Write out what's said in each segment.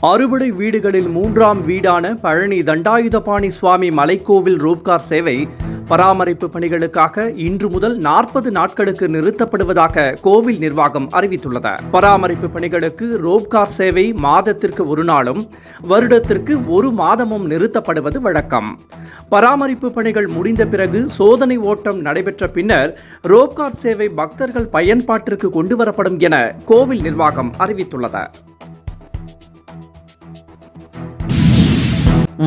அறுபடை வீடுகளில் மூன்றாம் வீடான பழனி தண்டாயுதபாணி சுவாமி மலைக்கோவில் ரோப்கார் சேவை பராமரிப்பு பணிகளுக்காக இன்று முதல் 40 நாட்களுக்கு நிறுத்தப்படுவதாக கோவில் நிர்வாகம் அறிவித்துள்ளது. பராமரிப்பு பணிகளுக்கு ரோப்கார் சேவை மாதத்திற்கு ஒரு நாளும் வருடத்திற்கு ஒரு மாதமும் நிறுத்தப்படுவது வழக்கம். பராமரிப்பு பணிகள் முடிந்த பிறகு சோதனை ஓட்டம் நடைபெற்ற பின்னர் ரோப்கார் சேவை பக்தர்கள் பயன்பாட்டிற்கு கொண்டுவரப்படும் என கோவில் நிர்வாகம் அறிவித்துள்ளது.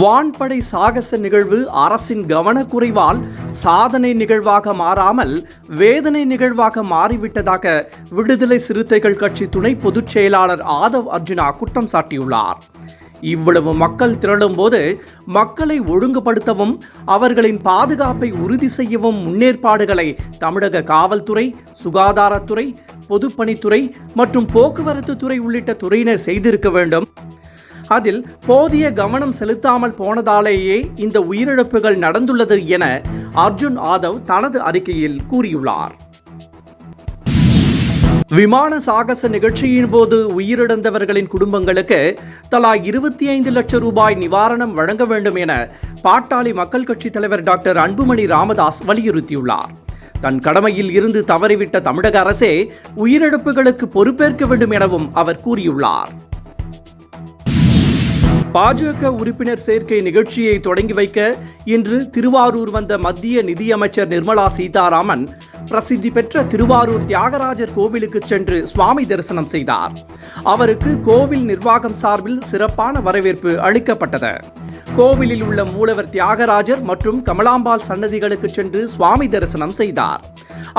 வான்படை சாகச நிகழ்வு அரசின் கவனக்குறைவால் சாதனை நிகழ்வாக மாறாமல் வேதனை நிகழ்வாக மாறிவிட்டதாக விடுதலை சிறுத்தைகள் கட்சி துணை பொதுச் செயலாளர் ஆதவ் அர்ஜுனா குற்றம் சாட்டியுள்ளார். இவ்வளவு மக்கள் திரளும் போது மக்களை ஒழுங்குபடுத்தவும் அவர்களின் பாதுகாப்பை உறுதி செய்யவும் முன்னேற்பாடுகளை தமிழக காவல்துறை, சுகாதாரத்துறை, பொதுப்பணித்துறை மற்றும் போக்குவரத்து துறை உள்ளிட்ட துறையினர் செய்திருக்க வேண்டும். அதில் போதிய கவனம் செலுத்தாமல் போனதாலேயே இந்த உயிரிழப்புகள் நடந்துள்ளது என அர்ஜுன் ஆதவ் தனது அறிக்கையில் கூறியுள்ளார். விமான சாகச நிகழ்ச்சியின் போது உயிரிழந்தவர்களின் குடும்பங்களுக்கு தலா 25 லட்சம் ரூபாய் நிவாரணம் வழங்க வேண்டும் என பாட்டாளி மக்கள் கட்சி தலைவர் டாக்டர் அன்புமணி ராமதாஸ் வலியுறுத்தியுள்ளார். தன் கடமையில் இருந்து தவறிவிட்ட தமிழக அரசே உயிரிழப்புகளுக்கு பொறுப்பேற்க வேண்டும் எனவும் அவர் கூறியுள்ளார். பாஜக உறுப்பினர் சேர்க்கை நிகழ்ச்சியை தொடங்கி வைக்க இன்று திருவாரூர் வந்த மத்திய நிதியமைச்சர் நிர்மலா சீதாராமன் பிரசித்தி பெற்ற திருவாரூர் தியாகராஜர் கோவிலுக்கு சென்று சுவாமி தரிசனம் செய்தார். அவருக்கு கோவில் நிர்வாகம் சார்பில் சிறப்பான வரவேற்பு அளிக்கப்பட்டது. கோவிலில் உள்ள மூலவர் தியாகராஜர் மற்றும் கமலாம்பாள் சன்னதிகளுக்கு சென்று சுவாமி தரிசனம் செய்தார்.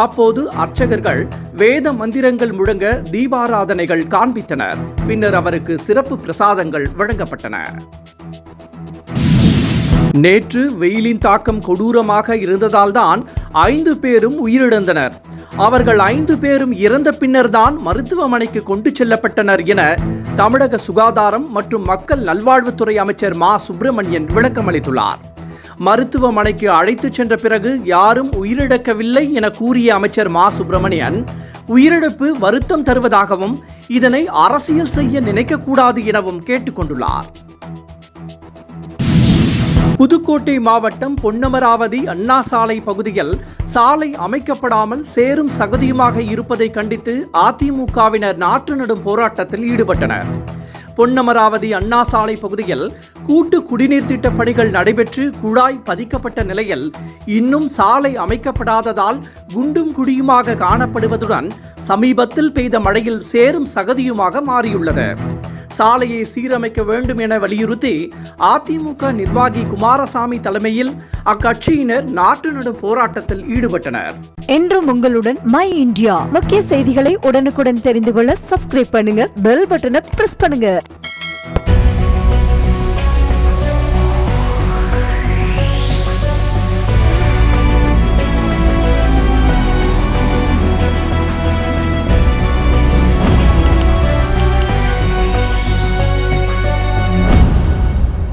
அப்போது அர்ச்சகர்கள் வேத மந்திரங்கள் முழங்க தீபாராதனைகள் காண்பித்தனர். பின்னர் அவருக்கு சிறப்பு பிரசாதங்கள் வழங்கப்பட்டன. நேற்று வெயிலின் தாக்கம் கொடூரமாக இருந்ததால்தான் 5 பேரும் உயிரிழந்தனர். அவர்கள் 5 பேரும் இறந்த பின்னர் தான் மருத்துவமனைக்கு கொண்டு செல்லப்பட்டனர் என தமிழக சுகாதாரம் மற்றும் மக்கள் நல்வாழ்வுத்துறை அமைச்சர் மா சுப்பிரமணியன் விளக்கமளித்துள்ளார். மருத்துவமனைக்கு அழைத்துச் சென்ற பிறகு யாரும் உயிரிழக்கவில்லை என கூறிய அமைச்சர் மா சுப்பிரமணியன் உயிரிழப்பு வருத்தம் தருவதாகவும் இதனை அரசியல் செய்ய நினைக்கக்கூடாது எனவும் கேட்டுக்கொண்டுள்ளார். புதுக்கோட்டை மாவட்டம் பொன்னமராவதி அண்ணா சாலை பகுதியில் சாலை அமைக்கப்படாமல் சேரும் சகதியுமாக இருப்பதை கண்டித்து அதிமுகவினர் நாற்று நடும் போராட்டத்தில் ஈடுபட்டனர். பொன்னமராவதி அண்ணா சாலை பகுதியில் கூட்டு குடிநீர் திட்ட பணிகள் நடைபெற்று குழாய் பதிக்கப்பட்ட நிலையில் இன்னும் சாலை அமைக்கப்படாததால் குண்டும் குடியுமாக காணப்படுவதுடன் சமீபத்தில் பெய்த மழையில் சேரும் சகதியுமாக மாறியுள்ளது. சாலையை சீரமைக்க வேண்டும் என வலியுறுத்தி அதிமுக நிர்வாகி குமாரசாமி தலைமையில் அக்கட்சியினர் நாற்று நடும் போராட்டத்தில் ஈடுபட்டனர். என்றும் உங்களுடன் மை இந்தியா முக்கிய செய்திகளை உடனுக்குடன் தெரிந்து கொள்ள சப்ஸ்கிரைப் பண்ணுங்க, பெல் பட்டனை பிரஸ் பண்ணுங்க.